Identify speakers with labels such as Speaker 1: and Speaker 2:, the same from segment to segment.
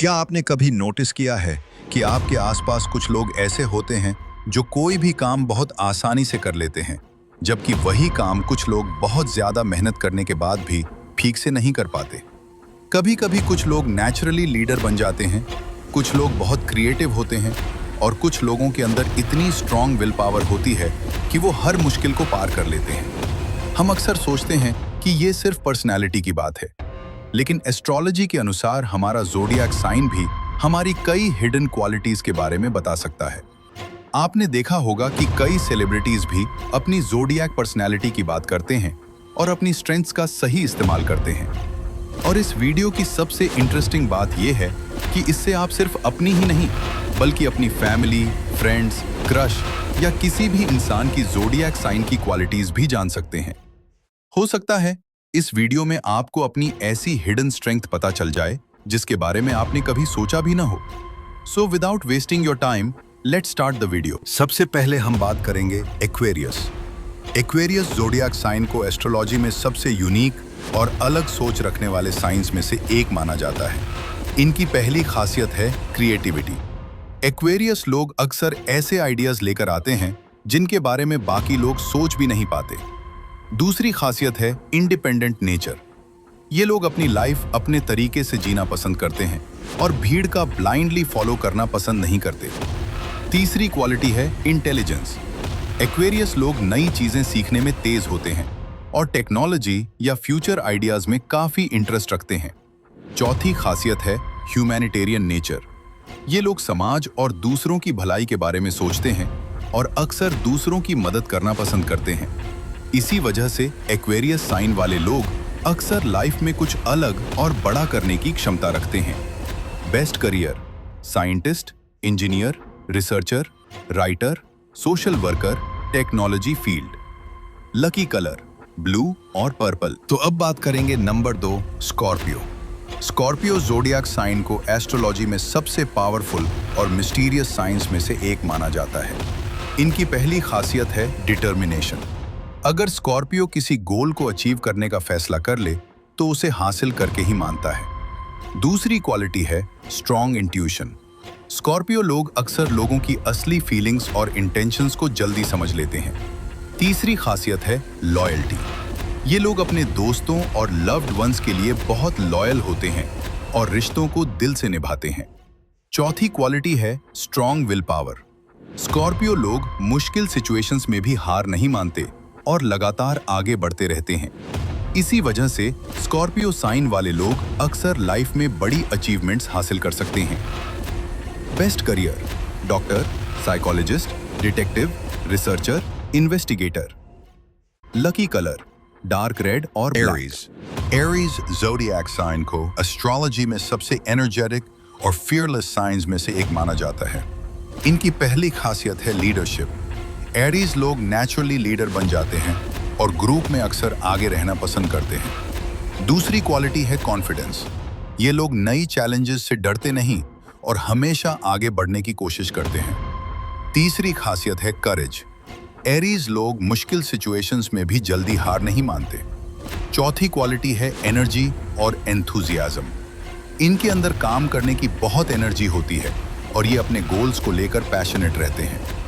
Speaker 1: क्या आपने कभी नोटिस किया है कि आपके आसपास कुछ लोग ऐसे होते हैं जो कोई भी काम बहुत आसानी से कर लेते हैं, जबकि वही काम कुछ लोग बहुत ज्यादा मेहनत करने के बाद भी ठीक से नहीं कर पाते। कभी कभी कुछ लोग नेचुरली लीडर बन जाते हैं, कुछ लोग बहुत क्रिएटिव होते हैं और कुछ लोगों के अंदर इतनी स्ट्रांग विल पावर होती है कि वो हर मुश्किल को पार कर लेते हैं। हम अक्सर सोचते हैं कि ये सिर्फ पर्सनैलिटी की बात है, लेकिन एस्ट्रोलॉजी के अनुसार हमारा ज़ोडिएक साइन भी हमारी कई हिडन क्वालिटीज के बारे में बता सकता है। आपने देखा होगा कि कई सेलिब्रिटीज भी अपनी ज़ोडिएक पर्सनैलिटी की बात करते हैं और अपनी स्ट्रेंथ्स का सही इस्तेमाल करते हैं। और इस वीडियो की सबसे इंटरेस्टिंग बात यह है कि इससे आप सिर्फ अपनी ही नहीं, बल्कि अपनी फैमिली, फ्रेंड्स, क्रश या किसी भी इंसान की ज़ोडिएक साइन की क्वालिटीज भी जान सकते हैं। हो सकता है इस वीडियो में आपको अपनी ऐसी हिडन स्ट्रेंथ पता चल जाए जिसके बारे में आपने कभी सोचा भी ना हो। So without wasting your time, let's start the video. सबसे पहले हम बात करेंगे एक्वेरियस। एक्वेरियस ज़ोडिएक साइन को एस्ट्रोलॉजी में सबसे यूनिक और अलग सोच रखने वाले साइंस में से एक माना जाता है। इनकी पहली खासियत है क्रिएटिविटी। एक्वेरियस लोग अक्सर ऐसे आइडियाज लेकर आते हैं जिनके बारे में बाकी लोग सोच भी नहीं पाते। दूसरी खासियत है इंडिपेंडेंट नेचर। ये लोग अपनी लाइफ अपने तरीके से जीना पसंद करते हैं और भीड़ का ब्लाइंडली फॉलो करना पसंद नहीं करते। तीसरी क्वालिटी है इंटेलिजेंस। एक्वेरियस लोग नई चीजें सीखने में तेज होते हैं और टेक्नोलॉजी या फ्यूचर आइडियाज में काफी इंटरेस्ट रखते हैं। चौथी खासियत है ह्यूमैनिटेरियन नेचर। ये लोग समाज और दूसरों की भलाई के बारे में सोचते हैं और अक्सर दूसरों की मदद करना पसंद करते हैं। इसी वजह से एक्वेरियस साइन वाले लोग अक्सर लाइफ में कुछ अलग और बड़ा करने की क्षमता रखते हैं। Best career: scientist, engineer, researcher, writer, social worker, technology field. Lucky colour: blue और पर्पल। तो अब बात करेंगे number 2, Scorpio. Scorpio zodiac sign को एस्ट्रोलॉजी में सबसे पावरफुल और मिस्टीरियस साइंस में से एक माना जाता है। इनकी पहली खासियत है डिटर्मिनेशन। अगर स्कॉर्पियो किसी गोल को अचीव करने का फैसला कर ले तो उसे हासिल करके ही मानता है। दूसरी क्वालिटी है स्ट्रॉन्ग इंट्यूशन। स्कॉर्पियो लोग अक्सर लोगों की असली फीलिंग्स और इंटेंशंस को जल्दी समझ लेते हैं। तीसरी खासियत है लॉयल्टी। ये लोग अपने दोस्तों और लव्ड वंस के लिए बहुत लॉयल होते हैं और रिश्तों को दिल से निभाते हैं। चौथी क्वालिटी है स्ट्रॉन्ग विल पावर। स्कॉर्पियो लोग मुश्किल सिचुएशंस में भी हार नहीं मानते और लगातार आगे बढ़ते रहते हैं। इसी वजह से स्कॉर्पियो साइन वाले लोग अक्सर लाइफ में बड़ी अचीवमेंट्स हासिल कर सकते हैं। Best career: doctor, psychologist, detective, researcher, investigator. Lucky colour: dark red और एरीज। एरीज ज़ोडिएक साइन को एस्ट्रोलॉजी में सबसे एनर्जेटिक और फियरलेस साइंस में से एक माना जाता है। इनकी पहली खासियत है लीडरशिप। एरीज लोग नेचुरली लीडर बन जाते हैं और ग्रुप में अक्सर आगे रहना पसंद करते हैं। दूसरी क्वालिटी है कॉन्फिडेंस। ये लोग नई चैलेंजेस से डरते नहीं और हमेशा आगे बढ़ने की कोशिश करते हैं। तीसरी खासियत है करेज। एरीज लोग मुश्किल सिचुएशंस में भी जल्दी हार नहीं मानते। चौथी क्वालिटी है एनर्जी और एंथुजियाज्म। इनके अंदर काम करने की बहुत एनर्जी होती है और ये अपने गोल्स को लेकर पैशनेट रहते हैं।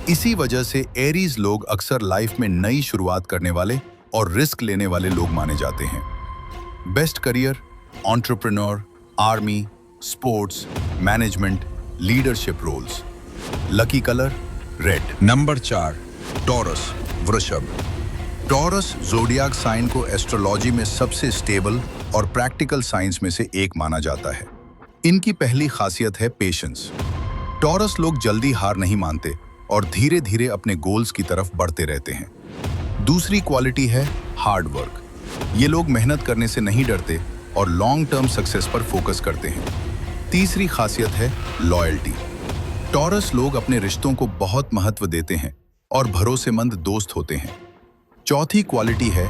Speaker 1: इसी वजह से एरीज लोग अक्सर लाइफ में नई शुरुआत करने वाले और रिस्क लेने वाले लोग माने जाते हैं। Best career: entrepreneur, army, sports, management, leadership roles. Lucky colour: red. Number 4, Taurus, वृषभ। टॉरस ज़ोडिएक साइन को एस्ट्रोलॉजी में सबसे स्टेबल और प्रैक्टिकल साइंस में से एक माना जाता है। इनकी पहली खासियत है पेशेंस। टॉरस लोग जल्दी हार नहीं मानते और धीरे धीरे अपने गोल्स की तरफ बढ़ते रहते हैं। दूसरी क्वालिटी है हार्ड वर्क। ये लोग मेहनत करने से नहीं डरते और लॉन्ग टर्म सक्सेस पर फोकस करते हैं। तीसरी खासियत है लॉयल्टी। टॉरस लोग अपने रिश्तों को बहुत महत्व देते हैं और भरोसेमंद दोस्त होते हैं। चौथी क्वालिटी है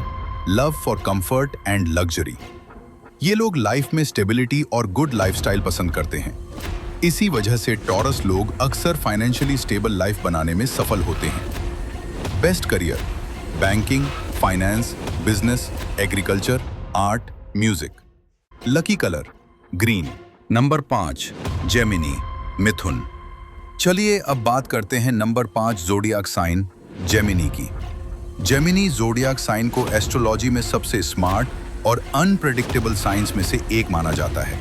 Speaker 1: love for comfort and luxury. ये लोग लाइफ में स्टेबिलिटी और गुड लाइफस्टाइल पसंद करते हैं। इसी वजह से टॉरस लोग अक्सर फाइनेंशियली स्टेबल लाइफ बनाने में सफल होते हैं। Best career: banking, finance, business, agriculture, art, music. Lucky colour: green. Number 5 Gemini Mithun. चलिए अब बात करते हैं नंबर 5 जोडियाक साइन जेमिनी की। जेमिनी जोडियाक साइन को एस्ट्रोलॉजी में सबसे स्मार्ट और अनप्रेडिक्टेबल साइंस में से एक माना जाता है।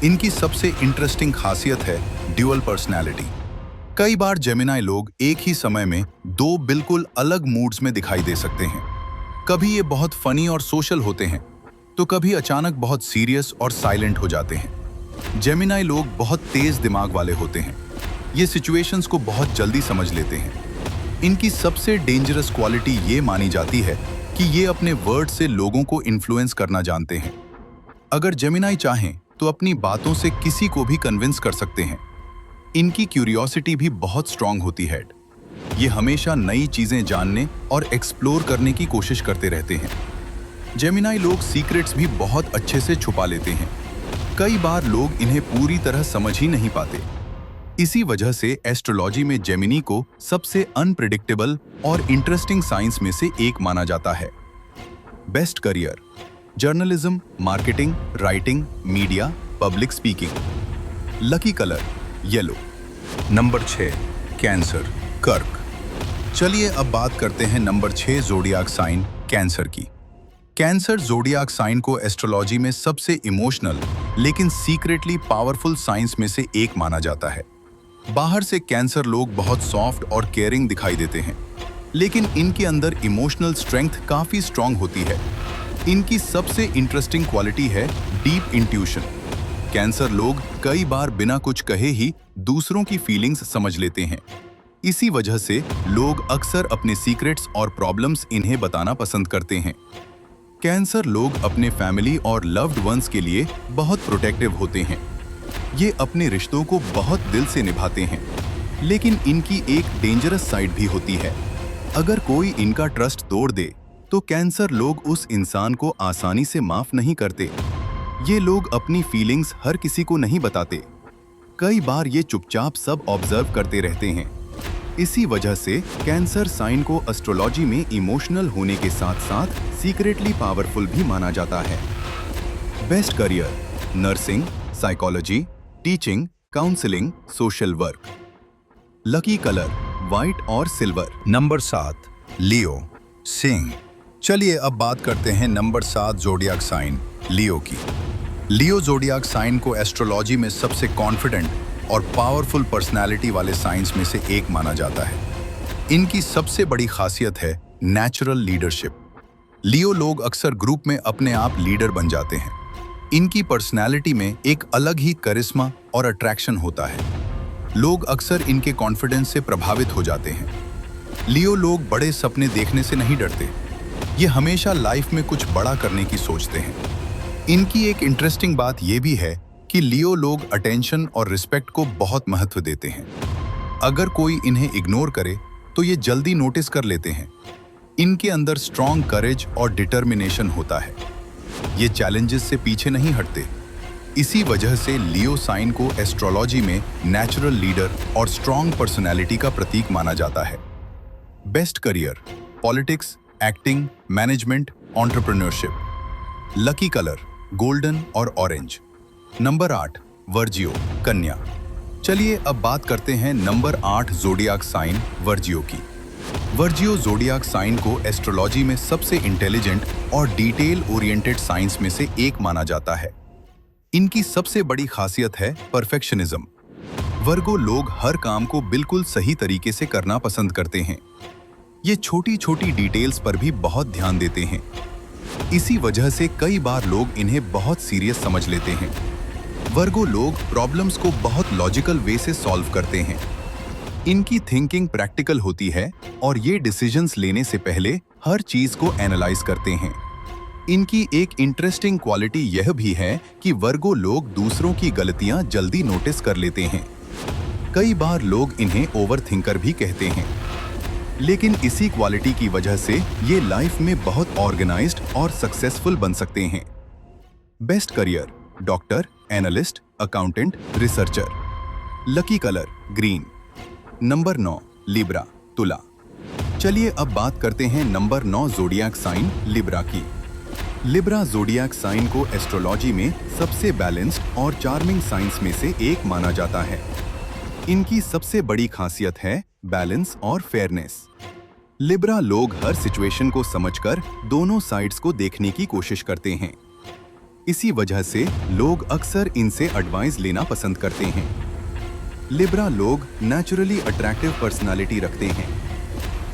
Speaker 1: इनकी सबसे इंटरेस्टिंग खासियत है ड्यूअल पर्सनैलिटी। कई बार जेमिनाई लोग एक ही समय में दो बिल्कुल अलग मूड्स में दिखाई दे सकते हैं। कभी ये बहुत फनी और सोशल होते हैं, तो कभी अचानक बहुत सीरियस और साइलेंट हो जाते हैं। जेमिनाई लोग बहुत तेज दिमाग वाले होते हैं। ये सिचुएशंस को बहुत जल्दी समझ लेते हैं। इनकी सबसे डेंजरस क्वालिटी ये मानी जाती है कि ये अपने वर्ड से लोगों को इन्फ्लुएंस करना जानते हैं। अगर जेमिनाई चाहें तो अपनी बातों से किसी को भी कन्विंस कर सकते हैं। इनकी क्यूरियोसिटी भी बहुत स्ट्रांग होती है। ये हमेशा नई चीजें जानने और एक्सप्लोर करने की कोशिश करते रहते हैं। जेमिनाई लोग सीक्रेट्स भी बहुत अच्छे से छुपा लेते हैं। कई बार लोग इन्हें पूरी तरह समझ ही नहीं पाते। इसी वजह से एस्ट्रोलॉजी में जेमिनी को सबसे अनप्रेडिक्टेबल और इंटरेस्टिंग साइंस में से एक माना जाता है। Best career journalism, marketing, writing, media, public speaking. Lucky colour yellow. Number 6 cancer कर्क। चलिए अब बात करते हैं नंबर 6 जोडियाक साइन कैंसर की। कैंसर जोडियाक साइन को एस्ट्रोलॉजी में सबसे इमोशनल लेकिन सीक्रेटली पावरफुल साइंस में से एक माना जाता है। बाहर से कैंसर लोग बहुत सॉफ्ट और केयरिंग दिखाई देते हैं, लेकिन इनके अंदर इमोशनल स्ट्रेंथ काफी स्ट्रांग होती है। इनकी सबसे इंटरेस्टिंग क्वालिटी है डीप इंट्यूशन। कैंसर लोग कई बार बिना कुछ कहे ही दूसरों की फीलिंग्स समझ लेते हैं। इसी वजह से लोग अक्सर अपने सीक्रेट्स और प्रॉब्लम्स इन्हें बताना पसंद करते हैं। कैंसर लोग अपने फैमिली और लव्ड वंस के लिए बहुत प्रोटेक्टिव होते हैं। ये अपने रिश्तों को बहुत दिल से निभाते हैं, लेकिन इनकी एक डेंजरस साइड भी होती है। अगर कोई इनका ट्रस्ट तोड़ दे तो कैंसर लोग उस इंसान को आसानी से माफ नहीं करते। ये लोग अपनी फीलिंग्स हर किसी को नहीं बताते। कई बार ये चुपचाप सब ऑब्जर्व करते रहते हैं। इसी वजह से कैंसर साइन को एस्ट्रोलॉजी में इमोशनल होने के साथ साथ सीक्रेटली पावरफुल भी माना जाता है। Best career nursing, psychology, teaching, counselling, social work. Lucky colour white और सिल्वर। नंबर 7 लियो सिंह। चलिए अब बात करते हैं नंबर 7 जोडियाक साइन लियो की। लियो जोडियाक साइन को एस्ट्रोलॉजी में सबसे कॉन्फिडेंट और पावरफुल पर्सनालिटी वाले साइंस में से एक माना जाता है। इनकी सबसे बड़ी खासियत है नेचुरल लीडरशिप। लियो लोग अक्सर ग्रुप में अपने आप लीडर बन जाते हैं। इनकी पर्सनालिटी में एक अलग ही करिश्मा और अट्रैक्शन होता है। लोग अक्सर इनके कॉन्फिडेंस से प्रभावित हो जाते हैं। लियो लोग बड़े सपने देखने से नहीं डरते। ये हमेशा लाइफ में कुछ बड़ा करने की सोचते हैं। इनकी एक इंटरेस्टिंग बात यह भी है कि लियो लोग अटेंशन और रिस्पेक्ट को बहुत महत्व देते हैं। अगर कोई इन्हें इग्नोर करे तो ये जल्दी नोटिस कर लेते हैं। इनके अंदर स्ट्रॉन्ग करेज और डिटर्मिनेशन होता है। ये चैलेंजेस से पीछे नहीं हटते। इसी वजह से लियो साइन को एस्ट्रोलॉजी में नेचुरल लीडर और स्ट्रॉन्ग पर्सनैलिटी का प्रतीक माना जाता है। Best career politics, acting, management, entrepreneurship. Lucky colour golden और ऑरेंज। नंबर 8 वर्जियो कन्या। चलिए अब बात करते हैं नंबर 8 जोडियाक साइन वर्जियो की। वर्जियो जोडियाक साइन को एस्ट्रोलॉजी में सबसे इंटेलिजेंट और डिटेल ओरिएंटेड साइंस में से एक माना जाता है। इनकी सबसे बड़ी खासियत है परफेक्शनिज्म। वर्गो लोग हर काम को बिल्कुल सही तरीके से करना पसंद करते हैं। ये छोटी छोटी डिटेल्स पर भी बहुत ध्यान देते हैं। इसी वजह से कई बार लोग इन्हें बहुत सीरियस समझ लेते हैं। वर्गो लोग प्रॉब्लम्स को बहुत लॉजिकल वे से सॉल्व करते हैं। इनकी थिंकिंग प्रैक्टिकल होती है और ये डिसीजंस लेने से पहले हर चीज को एनालाइज करते हैं। इनकी एक इंटरेस्टिंग क्वालिटी यह भी है कि वर्गो लोग दूसरों की गलतियां जल्दी नोटिस कर लेते हैं। कई बार लोग इन्हें ओवरथिंकर भी कहते हैं, लेकिन इसी क्वालिटी की वजह से ये लाइफ में बहुत ऑर्गेनाइज्ड और सक्सेसफुल बन सकते हैं। Best career doctor, analyst, accountant, researcher. Lucky colour green. Number 9 Libra तुला। चलिए अब बात करते हैं नंबर 9 जोडियाक साइन लिब्रा की। लिब्रा ज़ोडिएक साइन को एस्ट्रोलॉजी में सबसे बैलेंस्ड और चार्मिंग साइंस में से एक माना जाता है। इनकी सबसे बड़ी खासियत है बैलेंस और फेयरनेस। लिब्रा लोग हर सिचुएशन को समझकर दोनों साइड्स को देखने की कोशिश करते हैं। इसी वजह से लोग अक्सर इनसे एडवाइस लेना पसंद करते हैं। लिब्रा लोग नेचुरली अट्रैक्टिव पर्सनालिटी रखते हैं।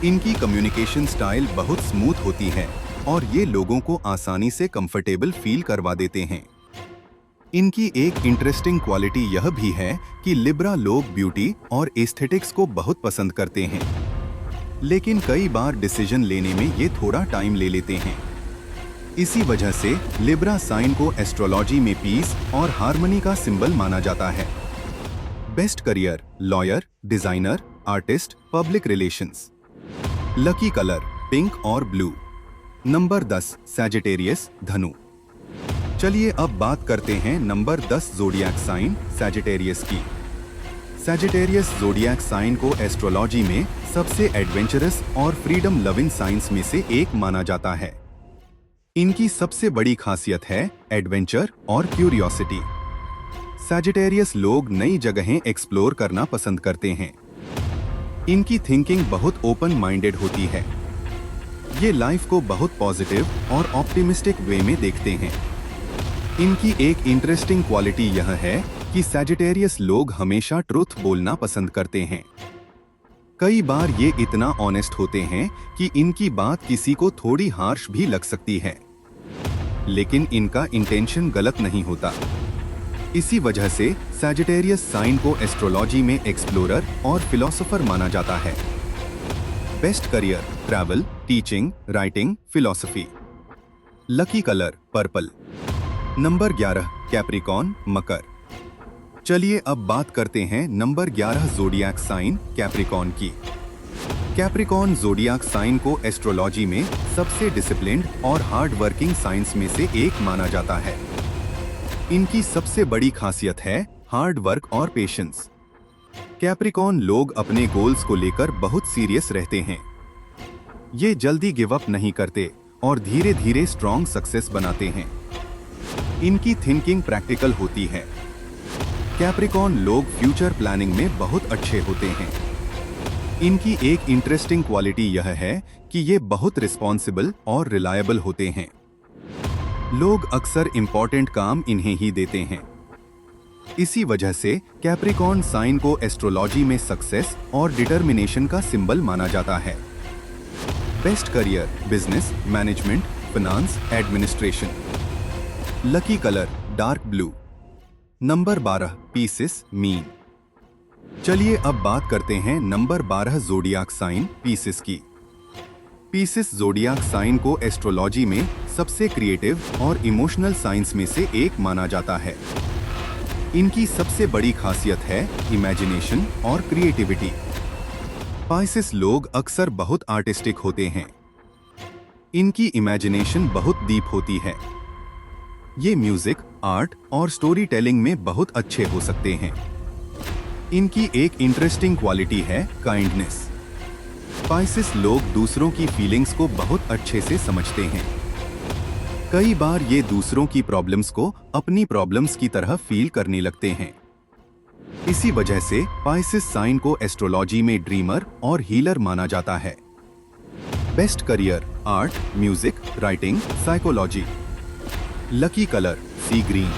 Speaker 1: इनकी कम्युनिकेशन स्टाइल बहुत स्मूथ होती है और ये लोगों को आसानी से कंफर्टेबल फील करवा देते हैं। इनकी एक इंटरेस्टिंग क्वालिटी यह भी है कि लिब्रा लोग ब्यूटी और एस्थेटिक्स को बहुत पसंद करते हैं, लेकिन कई बार डिसीजन लेने में ये थोड़ा टाइम ले लेते हैं। इसी वजह से लिब्रा साइन को एस्ट्रोलॉजी में पीस और हार्मनी का सिंबल माना जाता है। Best career lawyer, designer, artist, public relations. Lucky colour pink और ब्लू। नंबर 10 सैजिटेरियस धनु। चलिए अब बात करते हैं नंबर 10 ज़ोडिएक साइन सैजिटेरियस की। सैजिटेरियस ज़ोडिएक साइन को एस्ट्रोलॉजी में सबसे एडवेंचरस और फ्रीडम लविंग साइंस में से एक माना जाता है। इनकी सबसे बड़ी खासियत है एडवेंचर और क्यूरियोसिटी। सैजिटेरियस लोग नई जगहें एक्सप्लोर करना पसंद करते हैं। इनकी थिंकिंग बहुत ओपन माइंडेड होती है। ये लाइफ को बहुत पॉजिटिव और ऑप्टिमिस्टिक वे में देखते हैं। इनकी एक इंटरेस्टिंग क्वालिटी यह है कि सैजिटेरियस लोग हमेशा ट्रुथ बोलना पसंद करते हैं। कई बार ये इतना ऑनेस्ट होते हैं कि इनकी बात किसी को थोड़ी हार्श भी लग सकती है, लेकिन इनका इंटेंशन गलत नहीं होता। इसी वजह से सैजिटेरियस साइन को एस्ट्रोलॉजी में एक्सप्लोरर और फिलोसोफर माना जाता है। Best career travel, teaching, writing, philosophy. Lucky colour purple. Number 11 Capricorn Makar. चलिए अब बात करते हैं नंबर 11 ज़ोडिएक साइन कैप्रिकॉर्न की। कैप्रिकॉर्न ज़ोडिएक साइन को एस्ट्रोलॉजी में सबसे डिसिप्लिन्ड और हार्ड वर्किंग साइंस में से एक माना जाता है। इनकी सबसे बड़ी खासियत है हार्ड वर्क और पेशेंस। कैप्रिकॉर्न लोग अपने गोल्स को लेकर बहुत सीरियस रहते हैं। ये जल्दी गिव अप नहीं करते और धीरे धीरे स्ट्रॉन्ग सक्सेस बनाते हैं। इनकी थिंकिंग प्रैक्टिकल होती है। कैप्रिकॉर्न लोग फ्यूचर प्लानिंग में बहुत अच्छे होते हैं। इनकी एक इंटरेस्टिंग क्वालिटी यह है कि ये बहुत रिस्पॉन्सिबल और रिलायबल होते हैं। लोग अक्सर इंपॉर्टेंट काम इन्हें ही देते हैं। इसी वजह से कैप्रिकॉर्न साइन को एस्ट्रोलॉजी में सक्सेस और डिटर्मिनेशन का सिंबल माना जाता है। Best career business, management, finance, administration. Lucky colour dark blue. Number 12 pieces mean. चलिए अब बात करते हैं नंबर 12 ज़ोडिएक साइन पीसिस की। पीसिस ज़ोडिएक साइन को एस्ट्रोलॉजी में सबसे क्रिएटिव और इमोशनल साइंस में से एक माना जाता है। इनकी सबसे बड़ी खासियत है इमेजिनेशन और क्रिएटिविटी। पाइसिस लोग अक्सर बहुत आर्टिस्टिक होते हैं। इनकी इमेजिनेशन बहुत डीप होती है। ये म्यूजिक, आर्ट और स्टोरी टेलिंग में बहुत अच्छे हो सकते हैं। इनकी एक इंटरेस्टिंग क्वालिटी है काइंडनेस। पाइसिस लोग दूसरों की फीलिंग्स को बहुत अच्छे से समझते हैं। कई बार ये दूसरों की प्रॉब्लम्स को अपनी प्रॉब्लम्स की तरह फील करने लगते हैं। इसी वजह से पाइसिस साइन को एस्ट्रोलॉजी में ड्रीमर और हीलर माना जाता है। Best career art, music, writing, psychology. Lucky colour sea green.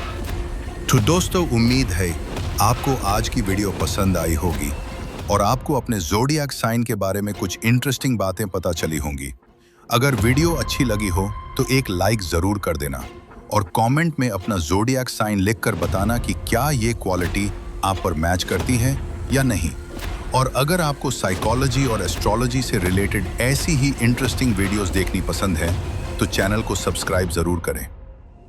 Speaker 2: तो दोस्तों, उम्मीद है आपको आज की वीडियो पसंद आई होगी और आपको अपने ज़ोडिएक साइन के बारे में कुछ इंटरेस्टिंग बातें पता चली होंगी। अगर वीडियो अच्छी लगी हो तो एक लाइक जरूर कर देना और कमेंट में अपना ज़ोडिएक साइन लिखकर बताना कि क्या ये क्वालिटी आप पर मैच करती है या नहीं। और अगर आपको साइकोलॉजी और एस्ट्रोलॉजी से रिलेटेड ऐसी ही इंटरेस्टिंग वीडियोस देखनी पसंद है तो चैनल को सब्सक्राइब जरूर करें।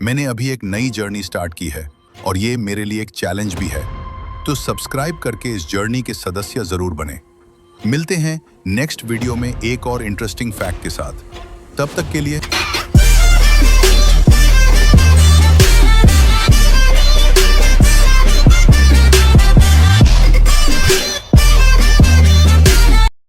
Speaker 2: मैंने अभी एक नई जर्नी स्टार्ट की है और ये मेरे लिए एक चैलेंज भी है, तो सब्सक्राइब करके इस जर्नी के सदस्य जरूर बने। मिलते हैं नेक्स्ट वीडियो में एक और इंटरेस्टिंग फैक्ट के साथ। तब तक के लिए